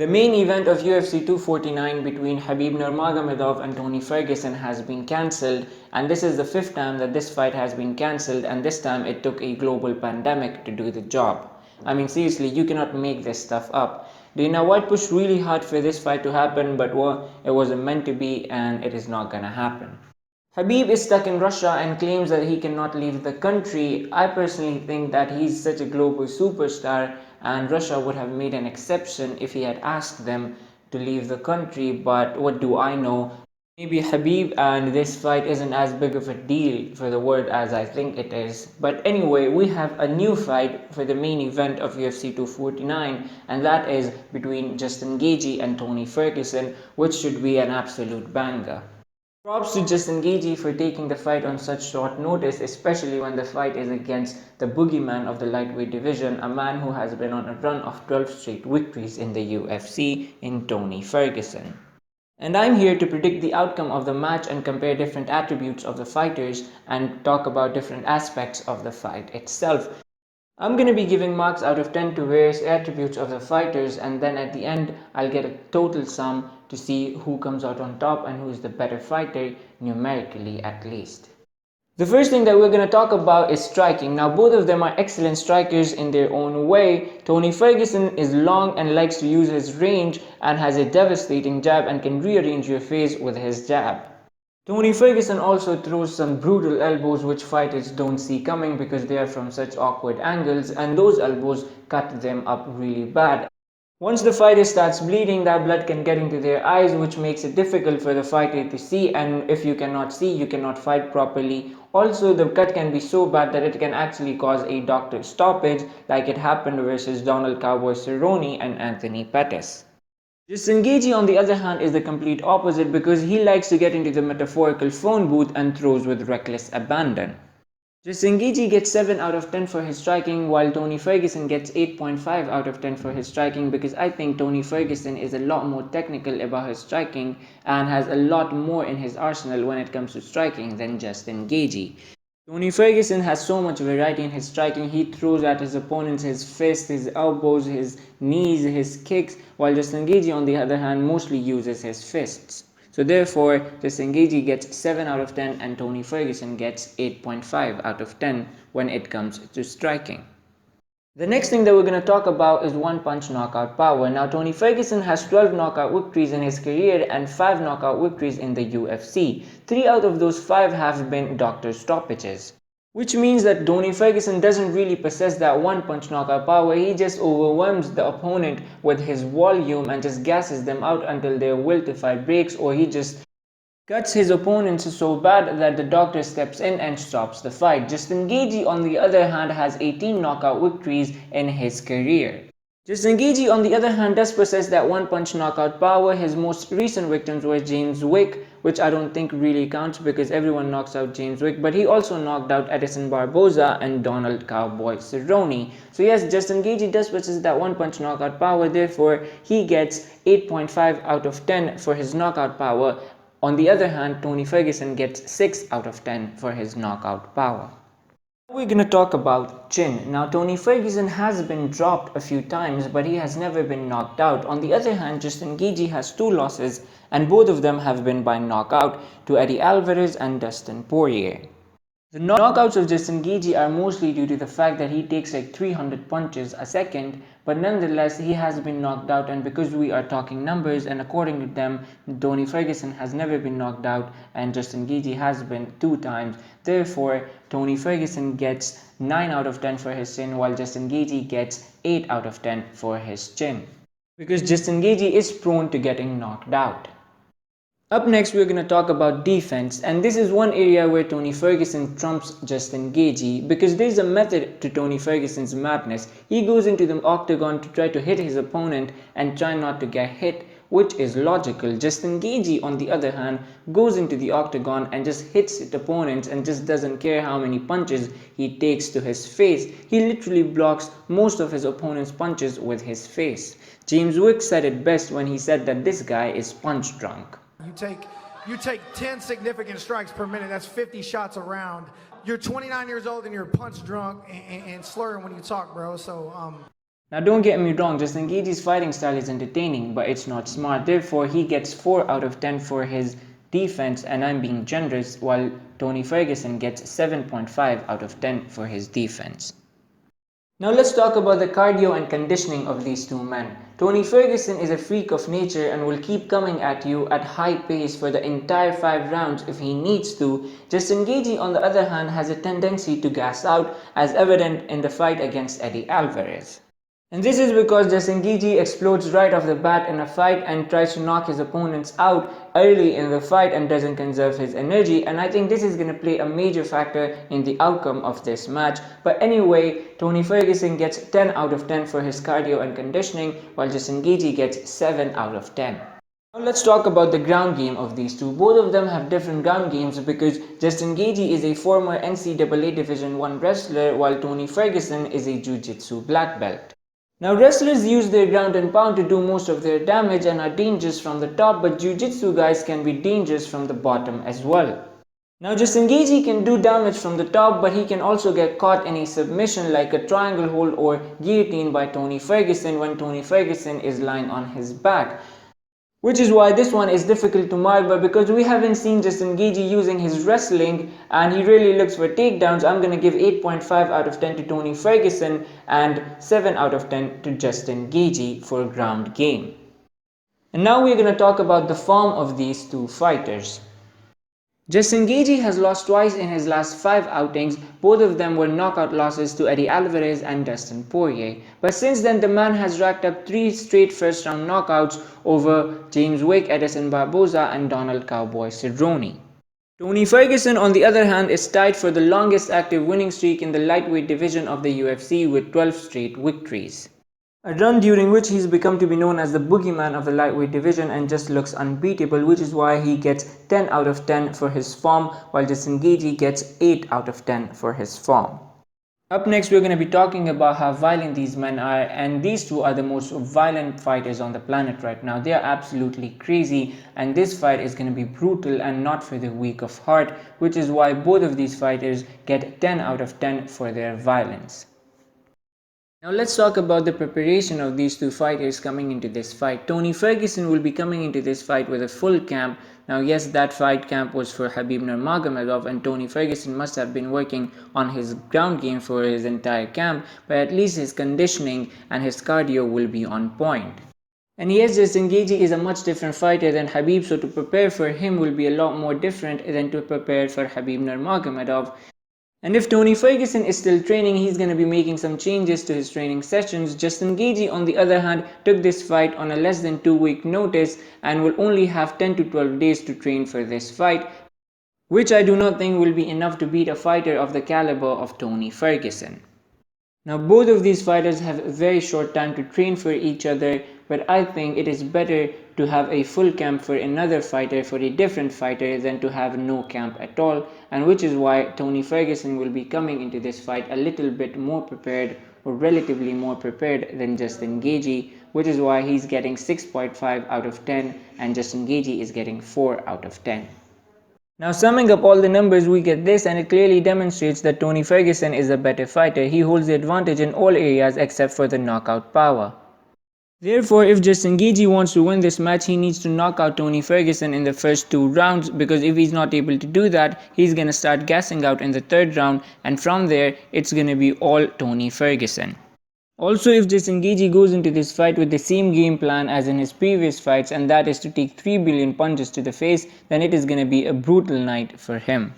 The main event of UFC 249 between Khabib Nurmagomedov and Tony Ferguson has been cancelled, and this is the fifth time that this fight has been cancelled, and this time it took a global pandemic to do the job. I mean, seriously, you cannot make this stuff up. Dana White pushed really hard for this fight to happen, but well, it wasn't meant to be, and it is not gonna happen. Habib is stuck in Russia and claims that he cannot leave the country. I personally think that he's such a global superstar and Russia would have made an exception if he had asked them to leave the country, but what do I know? Maybe Habib and this fight isn't as big of a deal for the world as I think it is. But anyway, we have a new fight for the main event of UFC 249, and that is between Justin Gaethje and Tony Ferguson, which should be an absolute banger. Props to Justin Gaethje for taking the fight on such short notice, especially when the fight is against the boogeyman of the lightweight division, a man who has been on a run of 12 straight victories in the UFC in Tony Ferguson. And I'm here to predict the outcome of the match and compare different attributes of the fighters and talk about different aspects of the fight itself. I'm going to be giving marks out of 10 to various attributes of the fighters, and then at the end I'll get a total sum to see who comes out on top and who is the better fighter, numerically at least. The first thing that we're going to talk about is striking. Now both of them are excellent strikers in their own way. Tony Ferguson is long and likes to use his range and has a devastating jab and can rearrange your face with his jab. Tony Ferguson also throws some brutal elbows which fighters don't see coming because they are from such awkward angles, and those elbows cut them up really bad. Once the fighter starts bleeding, that blood can get into their eyes, which makes it difficult for the fighter to see, and if you cannot see, you cannot fight properly. Also, the cut can be so bad that it can actually cause a doctor's stoppage, like it happened versus Donald Cowboy Cerrone and Anthony Pettis. Justin Gaethje, on the other hand, is the complete opposite because he likes to get into the metaphorical phone booth and throws with reckless abandon. Justin Gaethje gets 7 out of 10 for his striking, while Tony Ferguson gets 8.5 out of 10 for his striking, because I think Tony Ferguson is a lot more technical about his striking and has a lot more in his arsenal when it comes to striking than Justin Gaethje. Tony Ferguson has so much variety in his striking. He throws at his opponents his fists, his elbows, his knees, his kicks, while Justin Gaethje on the other hand mostly uses his fists. So therefore, Justin Gaethje gets 7 out of 10 and Tony Ferguson gets 8.5 out of 10 when it comes to striking. The next thing that we're going to talk about is one-punch knockout power. Now, Tony Ferguson has 12 knockout victories in his career and 5 knockout victories in the UFC. 3 out of those 5 have been doctor stoppages. Which means that Tony Ferguson doesn't really possess that one-punch knockout power. He just overwhelms the opponent with his volume and just gasses them out until their will to fight breaks, or he just cuts his opponents so bad that the doctor steps in and stops the fight. Justin Gaethje, on the other hand, has 18 knockout victories in his career. Justin Gaethje, on the other hand, does possess that one-punch knockout power. His most recent victims were James Wick, which I don't think really counts because everyone knocks out James Wick, but he also knocked out Edison Barboza and Donald Cowboy Cerrone. So yes, Justin Gaethje does possess that one-punch knockout power, therefore he gets 8.5 out of 10 for his knockout power. On the other hand, Tony Ferguson gets 6 out of 10 for his knockout power. We're going to talk about chin. Now, Tony Ferguson has been dropped a few times, but he has never been knocked out. On the other hand, Justin Gaethje has 2 losses, and both of them have been by knockout to Eddie Alvarez and Dustin Poirier. The knockouts of Justin Gaethje are mostly due to the fact that he takes like 300 punches a second, but nonetheless he has been knocked out, and because we are talking numbers and according to them, Tony Ferguson has never been knocked out and Justin Gaethje has been 2 times. Therefore, Tony Ferguson gets 9 out of 10 for his chin, while Justin Gaethje gets 8 out of 10 for his chin. Because Justin Gaethje is prone to getting knocked out. Up next, we're going to talk about defense, and this is one area where Tony Ferguson trumps Justin Gaethje because there's a method to Tony Ferguson's madness. He goes into the octagon to try to hit his opponent and try not to get hit, which is logical. Justin Gaethje, on the other hand, goes into the octagon and just hits his opponents and just doesn't care how many punches he takes to his face. He literally blocks most of his opponent's punches with his face. James Wick said it best when he said that this guy is punch drunk. You take 10 significant strikes per minute, that's 50 shots a round. You're 29 years old and you're punch drunk and slurring when you talk, bro. So Now don't get me wrong, Justin Gaethje's fighting style is entertaining, but it's not smart. Therefore, he gets 4 out of 10 for his defense, and I'm being generous, while Tony Ferguson gets 7.5 out of 10 for his defense. Now let's talk about the cardio and conditioning of these two men. Tony Ferguson is a freak of nature and will keep coming at you at high pace for the entire 5 rounds if he needs to. Justin Gaethje, on the other hand, has a tendency to gas out, as evident in the fight against Eddie Alvarez. And this is because Justin Gaethje explodes right off the bat in a fight and tries to knock his opponents out early in the fight and doesn't conserve his energy, and I think this is going to play a major factor in the outcome of this match. But anyway, Tony Ferguson gets 10 out of 10 for his cardio and conditioning, while Justin Gaethje gets 7 out of 10. Now let's talk about the ground game of these two. Both of them have different ground games because Justin Gaethje is a former NCAA Division I wrestler, while Tony Ferguson is a Jiu-Jitsu black belt. Now wrestlers use their ground and pound to do most of their damage and are dangerous from the top, but jiu-jitsu guys can be dangerous from the bottom as well. Now Justin Gaethje can do damage from the top, but he can also get caught in a submission like a triangle hold or guillotine by Tony Ferguson when Tony Ferguson is lying on his back. Which is why this one is difficult to mark, but because we haven't seen Justin Gaethje using his wrestling and he really looks for takedowns, I'm going to give 8.5 out of 10 to Tony Ferguson and 7 out of 10 to Justin Gaethje for ground game. And now we're going to talk about the form of these two fighters. Justin Gaethje has lost twice in his last 5 outings. Both of them were knockout losses to Eddie Alvarez and Dustin Poirier. But since then, the man has racked up 3 straight first round knockouts over James Wick, Edson Barboza and Donald Cowboy Cerrone. Tony Ferguson, on the other hand, is tied for the longest active winning streak in the lightweight division of the UFC with 12 straight victories. A run during which he's become to be known as the boogeyman of the lightweight division and just looks unbeatable, which is why he gets 10 out of 10 for his form, while Justin Gaethje gets 8 out of 10 for his form. Up next, we're going to be talking about how violent these men are, and these two are the most violent fighters on the planet right now. They are absolutely crazy, and this fight is going to be brutal and not for the weak of heart, which is why both of these fighters get 10 out of 10 for their violence. Now let's talk about the preparation of these two fighters coming into this fight. Tony Ferguson will be coming into this fight with a full camp. Now yes, that fight camp was for Khabib Nurmagomedov, and Tony Ferguson must have been working on his ground game for his entire camp, but at least his conditioning and his cardio will be on point. And yes, Justin Gaethje is a much different fighter than Khabib, so to prepare for him will be a lot more different than to prepare for Khabib Nurmagomedov. And if Tony Ferguson is still training, he's going to be making some changes to his training sessions. Justin Gaethje, on the other hand, took this fight on a less than 2-week notice and will only have 10 to 12 days to train for this fight, which I do not think will be enough to beat a fighter of the caliber of Tony Ferguson. Now both of these fighters have a very short time to train for each other, but I think it is better to have a full camp for another fighter, for a different fighter, than to have no camp at all, and which is why Tony Ferguson will be coming into this fight a little bit more prepared, or relatively more prepared than Justin Gaethje, which is why he's getting 6.5 out of 10 and Justin Gaethje is getting 4 out of 10. Now summing up all the numbers, we get this, and it clearly demonstrates that Tony Ferguson is a better fighter. He holds the advantage in all areas except for the knockout power. Therefore, if Justin Gaethje wants to win this match, he needs to knock out Tony Ferguson in the first 2 rounds, because if he's not able to do that, he's going to start gassing out in the 3rd round, and from there, it's going to be all Tony Ferguson. Also, if Justin Gaethje goes into this fight with the same game plan as in his previous fights, and that is to take 3 billion punches to the face, then it is going to be a brutal night for him.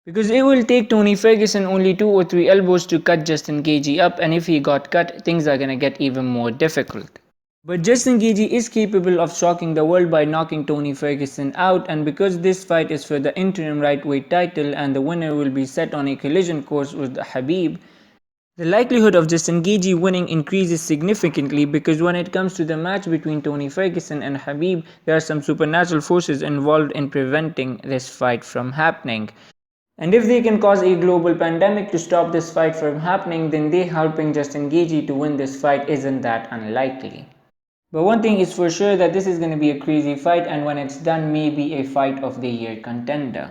Because it will take Tony Ferguson only 2 or 3 elbows to cut Justin Gaethje up, and if he got cut, things are going to get even more difficult. But Justin Gaethje is capable of shocking the world by knocking Tony Ferguson out, and because this fight is for the interim lightweight title and the winner will be set on a collision course with Khabib, the likelihood of Justin Gaethje winning increases significantly, because when it comes to the match between Tony Ferguson and Khabib, there are some supernatural forces involved in preventing this fight from happening. And if they can cause a global pandemic to stop this fight from happening, then they helping Justin Gaethje to win this fight isn't that unlikely. But one thing is for sure, that this is going to be a crazy fight, and when it's done, maybe a fight of the year contender.